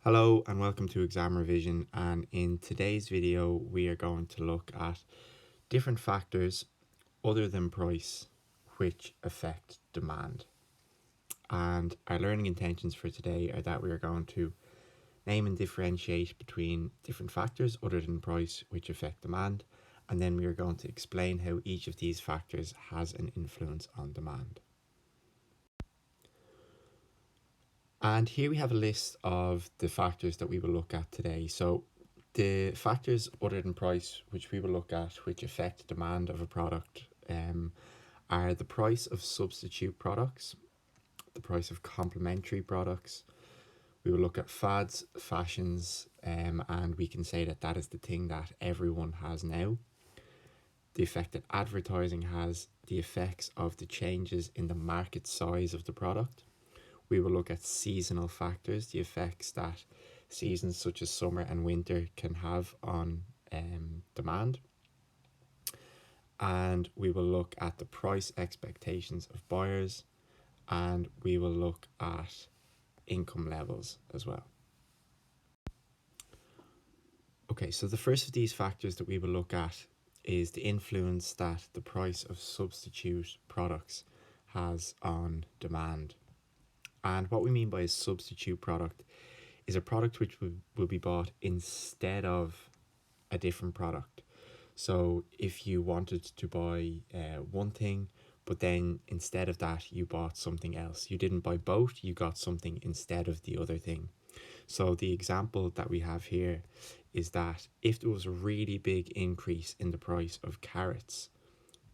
Hello and welcome to ExamRevision, and in today's video we are going to look at different factors other than price which affect demand. And our learning intentions for today are that we are going to name and differentiate between different factors other than price which affect demand, and then we are going to explain how each of these factors has an influence on demand. And here we have a list of the factors that we will look at today. So the factors other than price which we will look at which affect demand of a product are the price of substitute products, the price of complementary products. We will look at fads, fashions, and we can say that that is the thing that everyone has now. The effect that advertising has, the effects of the changes in the market size of the product. We will look at seasonal factors, the effects that seasons such as summer and winter can have on demand. And we will look at the price expectations of buyers, and we will look at income levels as well. Okay, so the first of these factors that we will look at is the influence that the price of substitute products has on demand. And what we mean by a substitute product is a product which will be bought instead of a different product. So if you wanted to buy one thing, but then instead of that you bought something else, you didn't buy both, you got something instead of the other thing. So the example that we have here is that if there was a really big increase in the price of carrots,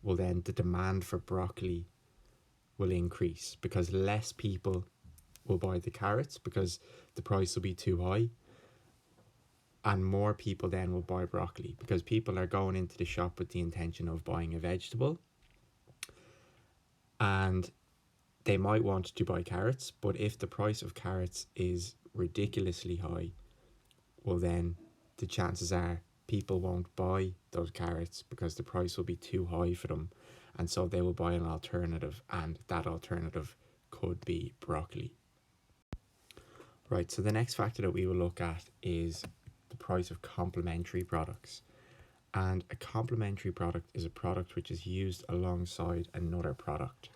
well then the demand for broccoli will increase because less people will buy the carrots because the price will be too high, and more people then will buy broccoli because people are going into the shop with the intention of buying a vegetable, and they might want to buy carrots, but if the price of carrots is ridiculously high, well then the chances are people won't buy those carrots because the price will be too high for them, and so they will buy an alternative, and that alternative could be broccoli. Right, so the next factor that we will look at is the price of complementary products. And a complementary product is a product which is used alongside another product.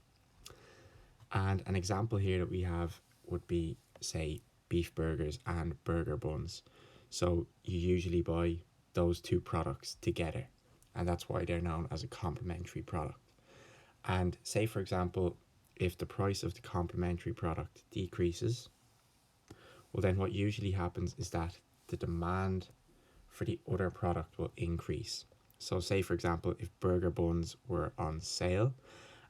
And an example here that we have would be, say, beef burgers and burger buns. So you usually buy those two products together, and that's why they're known as a complementary product. And say, for example, if the price of the complementary product decreases, well then what usually happens is that the demand for the other product will increase. So say, for example, if burger buns were on sale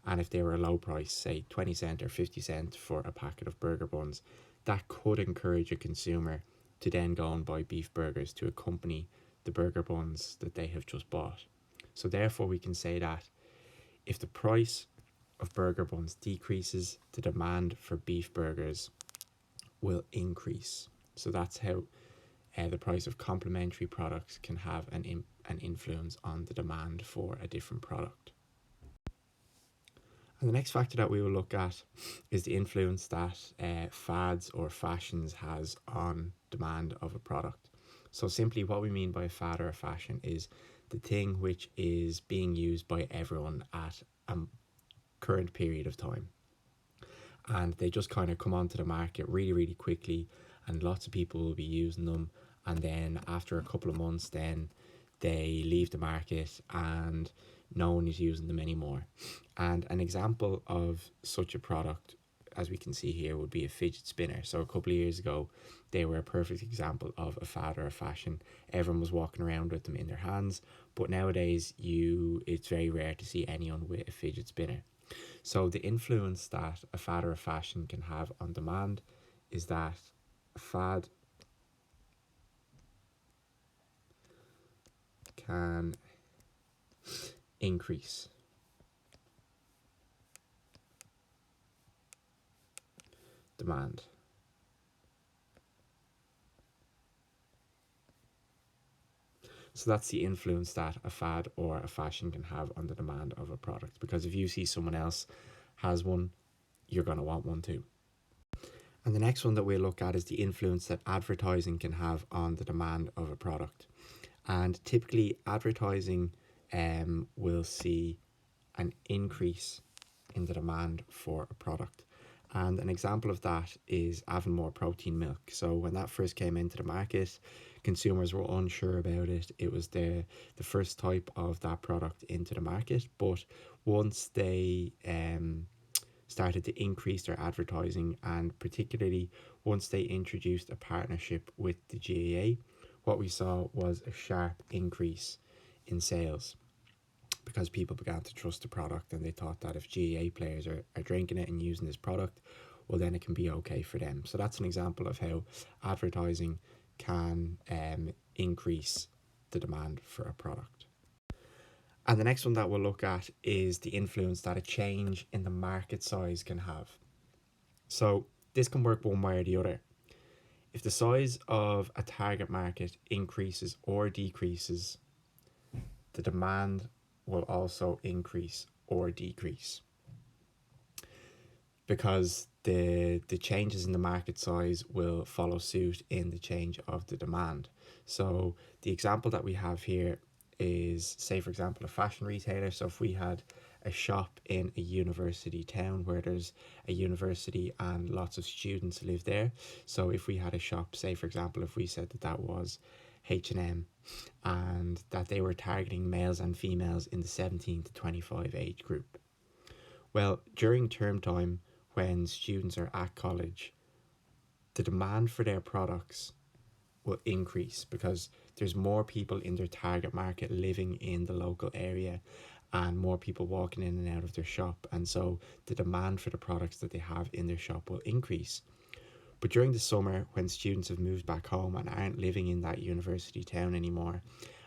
and if they were a low price, say 20 cent or 50 cent for a packet of burger buns, that could encourage a consumer to then go and buy beef burgers to accompany the burger buns that they have just bought. So therefore we can say that if the price of burger buns decreases, the demand for beef burgers will increase. So that's how the price of complementary products can have an influence on the demand for a different product. And the next factor that we will look at is the influence that fads or fashions has on demand of a product. So simply what we mean by a fad or a fashion is the thing which is being used by everyone at a current period of time. And they just kind of come onto the market really, really quickly, and lots of people will be using them, and then after a couple of months then they leave the market and no one is using them anymore. And an example of such a product, as we can see here, would be a fidget spinner. So a couple of years ago they were a perfect example of a fad or a fashion. Everyone was walking around with them in their hands, but nowadays it's very rare to see anyone with a fidget spinner. So the influence that a fad or a fashion can have on demand is that a fad can increase demand. So that's the influence that a fad or a fashion can have on the demand of a product, because if you see someone else has one, you're going to want one too. And the next one that we'll look at is the influence that advertising can have on the demand of a product. And typically, advertising will see an increase in the demand for a product. And an example of that is Avonmore protein milk. So when that first came into the market, consumers were unsure about it. It was the first type of that product into the market. But once they started to increase their advertising, and particularly once they introduced a partnership with the GAA, what we saw was a sharp increase in sales, because people began to trust the product and they thought that if GAA players are drinking it and using this product, well, then it can be okay for them. So that's an example of how advertising can increase the demand for a product. And the next one that we'll look at is the influence that a change in the market size can have. So this can work one way or the other. If the size of a target market increases or decreases, the demand will also increase or decrease, because the changes in the market size will follow suit in the change of the demand. So the example that we have here is, say for example, a fashion retailer. So if we had a shop in a university town where there's a university and lots of students live there, so if we had a shop, say for example, if we said that that was H&M and that they were targeting males and females in the 17 to 25 age group, well, during term time when students are at college, the demand for their products will increase because there's more people in their target market living in the local area and more people walking in and out of their shop, and so the demand for the products that they have in their shop will increase. But during the summer, when students have moved back home and aren't living in that university town anymore,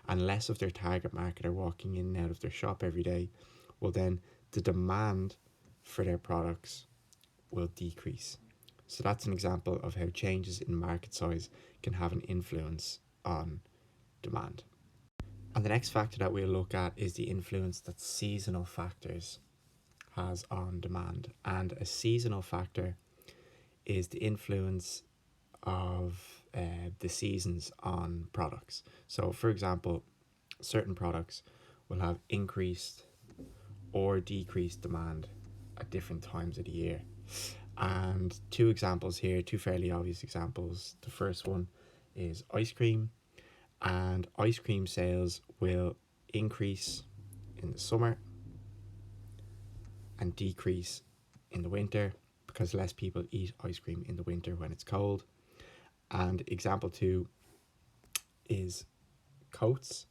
and less of their target market are walking in and out of their shop every day, well then the demand for their products will decrease. So that's an example of how changes in market size can have an influence on demand. And the next factor that we'll look at is the influence that seasonal factors has on demand. And a seasonal factor is the influence of the seasons on products. So for example, certain products will have increased or decreased demand at different times of the year. And two examples here, two fairly obvious examples. The first one is ice cream, and ice cream sales will increase in the summer and decrease in the winter because less people eat ice cream in the winter when it's cold. And example two is coats.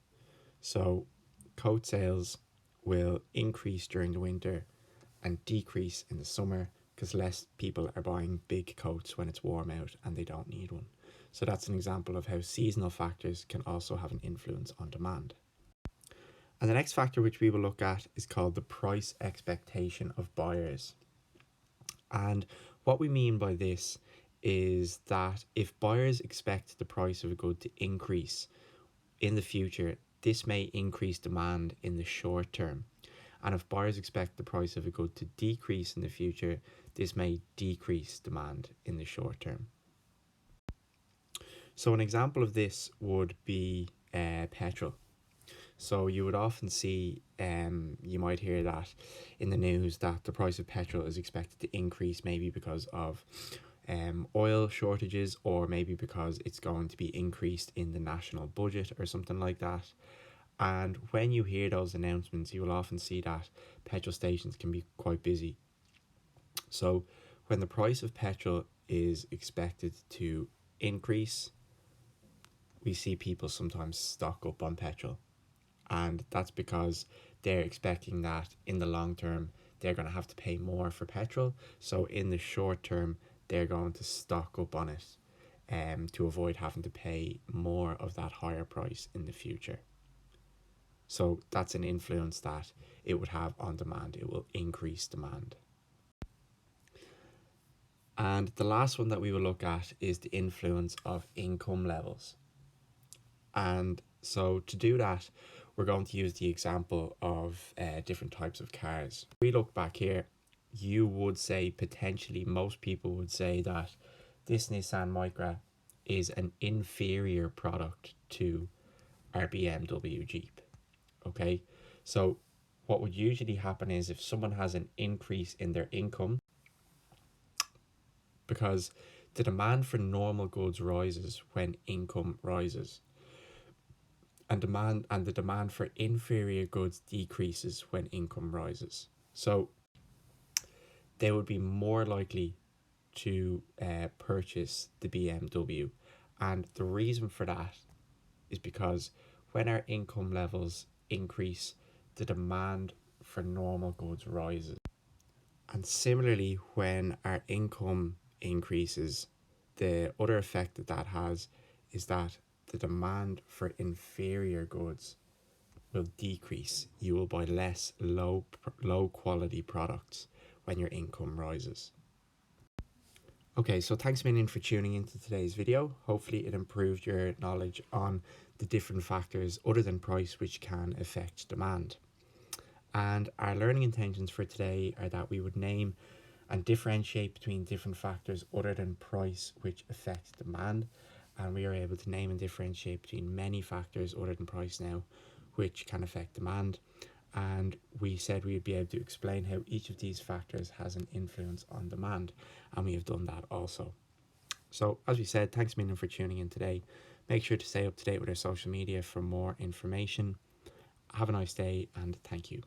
So coat sales will increase during the winter and decrease in the summer because less people are buying big coats when it's warm out and they don't need one. So that's an example of how seasonal factors can also have an influence on demand. And the next factor which we will look at is called the price expectation of buyers. And what we mean by this is that if buyers expect the price of a good to increase in the future, this may increase demand in the short term. And if buyers expect the price of a good to decrease in the future, this may decrease demand in the short term. So an example of this would be petrol. So you would often see, you might hear that in the news that the price of petrol is expected to increase, maybe because of oil shortages, or maybe because it's going to be increased in the national budget or something like that. And when you hear those announcements, you will often see that petrol stations can be quite busy. So when the price of petrol is expected to increase, we see people sometimes stock up on petrol. And that's because they're expecting that in the long term, they're going to have to pay more for petrol. So in the short term, they're going to stock up on it to avoid having to pay more of that higher price in the future. So that's an influence that it would have on demand. It will increase demand. And the last one that we will look at is the influence of income levels. And so to do that, we're going to use the example of different types of cars. If we look back here, you would say potentially most people would say that this Nissan Micra is an inferior product to our BMW Jeep. Okay, so what would usually happen is if someone has an increase in their income, because the demand for normal goods rises when income rises, and the demand for inferior goods decreases when income rises. So they would be more likely to purchase the BMW. And the reason for that is because when our income levels increase, the demand for normal goods rises. And similarly, when our income increases, the other effect that that has is that the demand for inferior goods will decrease. You will buy less low quality products when your income rises. Okay, so thanks a million for tuning into today's video. Hopefully it improved your knowledge on the different factors other than price which can affect demand. And our learning intentions for today are that we would name and differentiate between different factors other than price which affect demand. And we are able to name and differentiate between many factors other than price now which can affect demand. And we said we would be able to explain how each of these factors has an influence on demand, and we have done that also. So as we said, thanks a million for tuning in today. Make sure to stay up to date with our social media for more information. Have a nice day, and thank you.